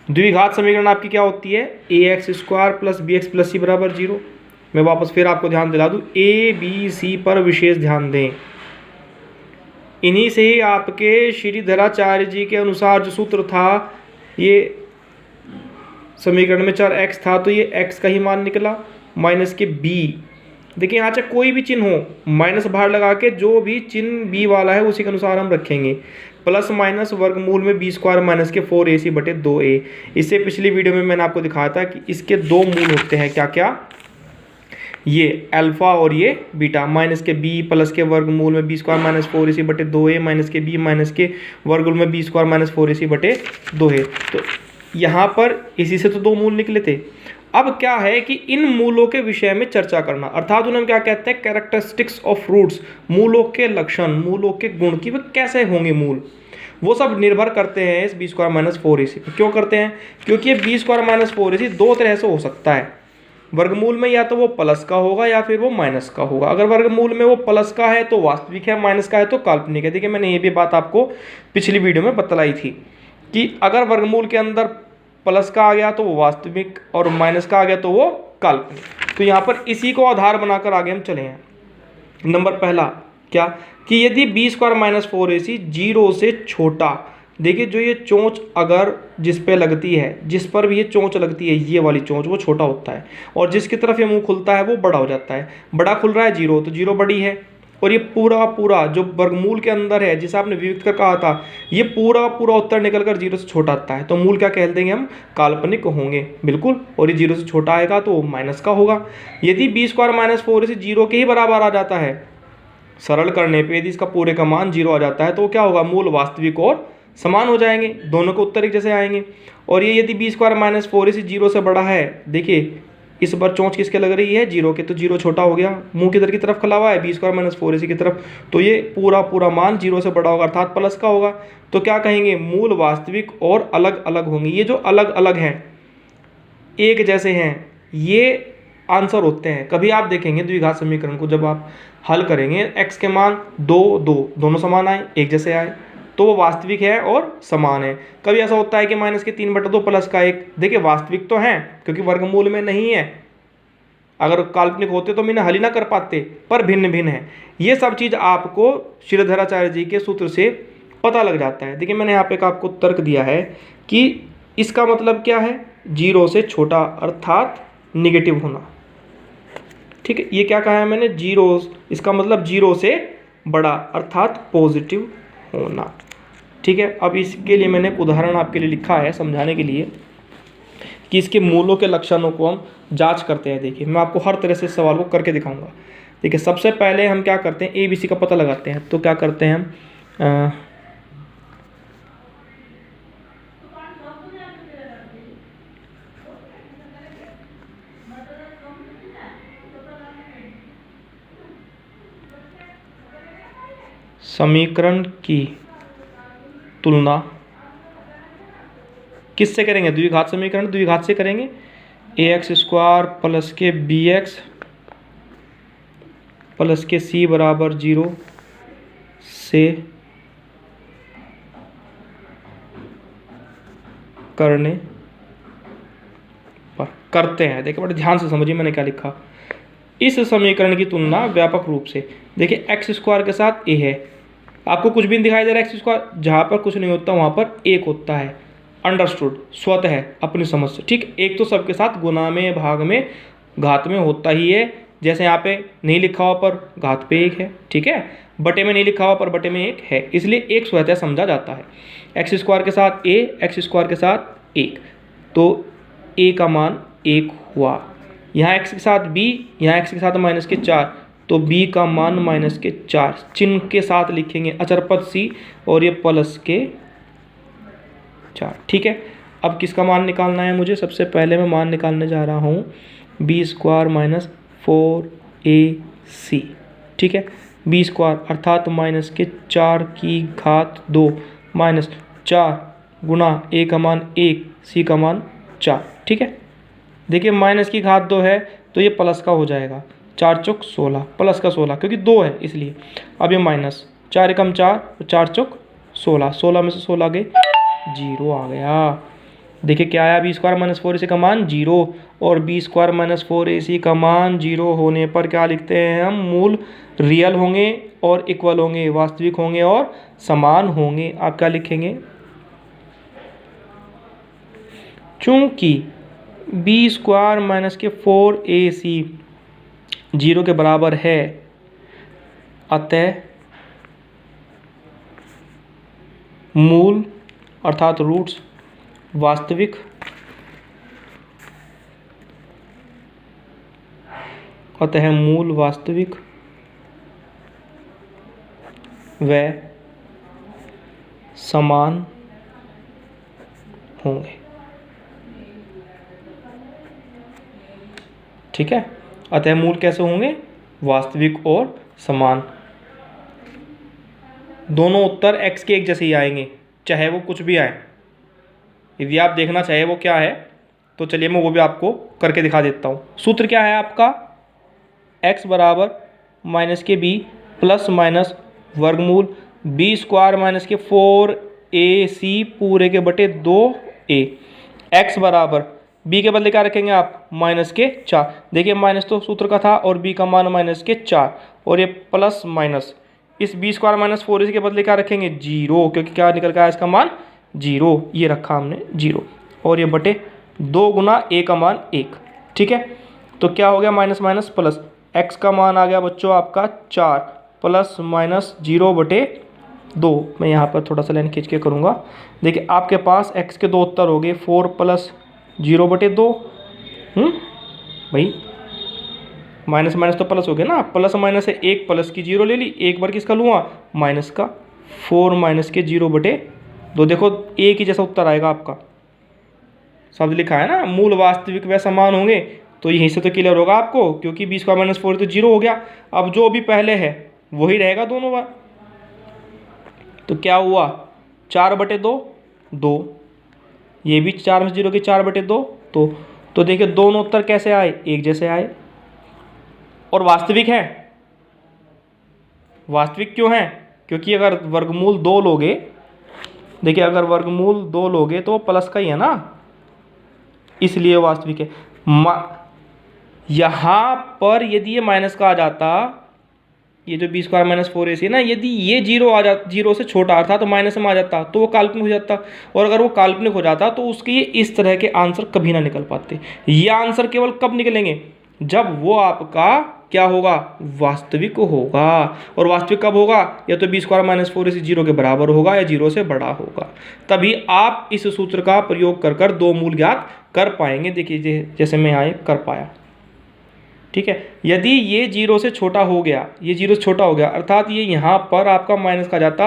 द्विघात समीकरण आपकी क्या होती है, a x square plus b x plus c बराबर 0। मैं वापस फिर आपको ध्यान दिला दूँ, ए बी सी पर विशेष ध्यान दें। इन्हीं से ही आपके श्रीधराचार्य जी के अनुसार जो सूत्र था, ये समीकरण में चर x था तो ये x का ही मान निकला माइनस के b। देखिए यहाँ चाहे कोई भी चिन्ह हो, माइनस बाहर लगा के जो भी चिन्ह b वाला है उसी के अनुसार हम रखेंगे। प्लस माइनस वर्गमूल में b स्क्वायर माइनस के 4ac बटे 2a। इससे पिछली वीडियो में मैंने आपको दिखाया था कि इसके दो मूल होते हैं, क्या क्या, ये अल्फा और ये बीटा। माइनस के b प्लस के वर्गमूल में b स्क्वायर माइनस 4ac बटे 2a माइनस के b माइनस के वर्गमूल में b स्क्वायर माइनस 4ac बटे 2a। तो यहाँ पर इसी से तो दो मूल निकले थे। अब क्या है कि इन मूलों के विषय में चर्चा करना, अर्थात उन्हें हम क्या कहते हैं, कैरेक्टरिस्टिक्स ऑफ रूट्स, मूलों के लक्षण, मूलों के गुण की वे कैसे होंगे मूल, वो सब निर्भर करते हैं इस बी स्क्वायर माइनस 4ac पर। क्यों करते हैं, क्योंकि ये बी स्क्वायर माइनस 4ac दो तरह से हो सकता है। वर्गमूल में या तो वो प्लस का होगा या फिर वो माइनस का होगा। अगर वर्गमूल में वो प्लस का है तो वास्तविक है, माइनस का है तो काल्पनिक है। देखिए मैंने ये भी बात आपको पिछली वीडियो में बतलाई थी कि अगर वर्गमूल के अंदर प्लस का आ गया तो वो वास्तविक और माइनस का आ गया तो वो काल्पनिक। तो यहाँ पर इसी को आधार बनाकर आगे हम चले हैं। नंबर पहला क्या, कि यदि बी स्क्वायर माइनस 4ac 0 से छोटा, देखिए जो ये चोंच अगर जिस पे लगती है, जिस पर भी ये चोंच लगती है, ये वाली चोंच, वो छोटा होता है और जिसकी तरफ ये मुंह खुलता है वो बड़ा हो जाता है। बड़ा खुल रहा है 0 तो 0 बड़ी है, और ये पूरा पूरा जो वर्गमूल के अंदर है, जिसे आपने विविक्त कर कहा था, ये पूरा पूरा उत्तर निकल कर 0 से छोटा आता है, तो मूल क्या कह देंगे हम, काल्पनिक होंगे बिल्कुल। और ये 0 से छोटा आएगा तो माइनस का होगा। यदि बी स्क्वायर माइनस 4ac 0 के ही बराबर आ जाता है, सरल करने पे यदि इसका पूरे का मान 0 आ जाता है तो क्या होगा, मूल वास्तविक और समान हो जाएंगे, दोनों के उत्तर एक जैसे आएंगे। और ये यदि बी स्क्वायर माइनस 4ac 0 से बड़ा है, देखिए इस बार चोंच किसके लग रही है, 0 के, तो 0 छोटा हो गया, मुंह किधर की तरफ खुला हुआ है, बी स्क्वायर माइनस 4ac की तरफ, तो ये पूरा पूरा मान 0 से बड़ा होगा अर्थात प्लस का होगा। तो क्या कहेंगे, मूल वास्तविक और अलग अलग होंगे। ये जो अलग अलग हैं, एक जैसे हैं, ये आंसर होते हैं। कभी आप देखेंगे द्विघात समीकरण को जब आप हल करेंगे, x के मान 2 2 दोनों समान आए, एक जैसे आए, तो वो वास्तविक है और समान है। कभी ऐसा होता है कि माइनस के 3/2 प्लस का 1, देखिए वास्तविक तो हैं क्योंकि वर्गमूल में नहीं है, अगर काल्पनिक होते तो मैंने हल ही ना कर पाते, पर भिन्न भिन्न है। ये सब चीज़ आपको श्रीधराचार्य जी के सूत्र से पता लग जाता है। देखिए मैंने यहाँ पे आपको तर्क दिया है कि इसका मतलब क्या है, 0 से छोटा अर्थात निगेटिव होना, ठीक है। ये क्या कहा है मैंने, 0, इसका मतलब 0 से बड़ा अर्थात पॉजिटिव होना, ठीक है। अब इसके लिए मैंने एक उदाहरण आपके लिए लिखा है समझाने के लिए कि इसके मूलों के लक्षणों को हम जांच करते हैं। देखिए मैं आपको हर तरह से सवाल को करके दिखाऊंगा। देखिए सबसे पहले हम क्या करते हैं, ए बी सी का पता लगाते हैं। तो क्या करते हैं हम, समीकरण की तुलना किससे करेंगे, द्विघात समीकरण द्विघात से करेंगे। ए एक्स स्क्वायर प्लस के बी एक्स प्लस के सी बराबर 0 से करने पर करते हैं। देखिए बड़े ध्यान से समझिए मैंने क्या लिखा। इस समीकरण की तुलना व्यापक रूप से, देखिए एक्स स्क्वायर के साथ ए है, आपको कुछ भी नहीं दिखाई दे रहा है, एक्स स्क्वायर जहाँ पर कुछ नहीं होता वहाँ पर एक होता है, अंडरस्टूड, स्वतः है अपनी समझ से, ठीक। एक तो सबके साथ गुना में, भाग में, घात में होता ही है। जैसे यहाँ पे नहीं लिखा हुआ पर घात पे 1 है, ठीक है, बटे में नहीं लिखा हुआ पर बटे में 1 है, इसलिए एक स्वतः समझा जाता है। एक्स स्क्वायर के साथ ए, एक्स स्क्वायर के साथ 1, तो ए का मान 1 हुआ। यहाँ एक्स के साथ बी, यहाँ एक्स के साथ माइनस के 4, तो b का मान माइनस के 4, चिन्ह के साथ लिखेंगे अचर पद c, और ये प्लस के 4, ठीक है। अब किसका मान निकालना है मुझे, सबसे पहले मैं मान निकालने जा रहा हूँ बी स्क्वायर माइनस 4ac, ठीक है। बी स्क्वायर अर्थात माइनस के 4 की घात 2 माइनस 4 गुना a का मान 1, c का मान 4, ठीक है। देखिए माइनस की घात 2 है तो ये प्लस का हो जाएगा, 4 चौक 16, प्लस का 16 क्योंकि 2 है इसलिए। अब ये माइनस 4 एकम 4, 4 चौक 16, 16 में से 16 गए 0 आ गया। देखिए क्या आया, बी स्क्वायर माइनस 4ac का मान 0 और बी स्क्वायर माइनस 4ac का मान 0 होने पर क्या लिखते हैं हम, मूल रियल होंगे और इक्वल होंगे, वास्तविक होंगे और समान होंगे। आप क्या लिखेंगे, चूंकि बी स्क्वायर माइनस के 4ac 0 के बराबर है, अतः मूल अर्थात रूट्स वास्तविक अतः मूल वास्तविक व समान होंगे। ठीक है, अतः मूल कैसे होंगे, वास्तविक और समान। दोनों उत्तर x के एक जैसे ही आएंगे, चाहे वो कुछ भी आए। यदि आप देखना चाहे वो क्या है तो चलिए मैं वो भी आपको करके दिखा देता हूँ। सूत्र क्या है आपका, x बराबर माइनस के b प्लस माइनस वर्गमूल बी स्क्वायर माइनस के 4ac पूरे के बटे 2a। x बराबर b के बदले क्या रखेंगे आप, माइनस के 4। देखिए माइनस तो सूत्र का था और b का मान माइनस के 4 और ये प्लस माइनस, इस बी स्क्वायर माइनस 4ac के बदले क्या रखेंगे, 0, क्योंकि क्या निकल का है इसका मान 0, ये रखा हमने 0 और ये बटे 2 गुना a का मान 1। ठीक है, तो क्या हो गया, माइनस माइनस प्लस, x का मान आ गया बच्चों आपका 4 प्लस माइनस 0 बटे 2। मैं यहाँ पर थोड़ा सा लाइन खींच के करूँगा। देखिए आपके पास x के दो उत्तर हो गए, 4 प्लस 0 बटे 2। भाई माइनस माइनस तो प्लस हो गया ना, प्लस माइनस से एक प्लस की 0 ले ली, एक बार किसका लूँगा, माइनस का, 4 माइनस के 0 बटे 2। देखो एक ही जैसा उत्तर आएगा आपका, शब्द लिखा है ना, मूल वास्तविक व समान होंगे, तो यहीं से तो क्लियर होगा आपको, क्योंकि बी स्क्वायर माइनस 4 तो 0 हो गया। अब जो भी पहले है वही रहेगा दोनों बार। तो क्या हुआ, 4 बटे 2, 2, ये भी 4 में 0 की 4 बटे 2, तो देखिए दोनों उत्तर कैसे आए, एक जैसे आए और वास्तविक है। वास्तविक क्यों है, क्योंकि अगर वर्गमूल 2 लोगे, देखिए अगर वर्गमूल 2 लोगे तो प्लस का ही है ना, इसलिए वास्तविक है। यहाँ पर यदि ये माइनस का आ जाता, ये जो बी स्क्वायर माइनस 4ac है ना, यदि ये 0 आ जाता, 0 से छोटा था तो माइनस में आ जाता, तो वो काल्पनिक हो जाता, और अगर वो काल्पनिक हो जाता तो उसके ये इस तरह के आंसर कभी ना निकल पाते। ये आंसर केवल कब निकलेंगे, जब वो आपका क्या होगा, वास्तविक होगा। और वास्तविक कब होगा, या तो बी स्क्वायर माइनस 4ac 0 के बराबर होगा या 0 से बड़ा होगा, तभी आप इस सूत्र का प्रयोग कर कर दो मूल ज्ञात कर पाएंगे। देखिए जैसे मैं यहाँ कर पाया। ठीक है, यदि ये 0 से छोटा हो गया, ये 0 से छोटा हो गया, अर्थात ये यहाँ पर आपका माइनस का जाता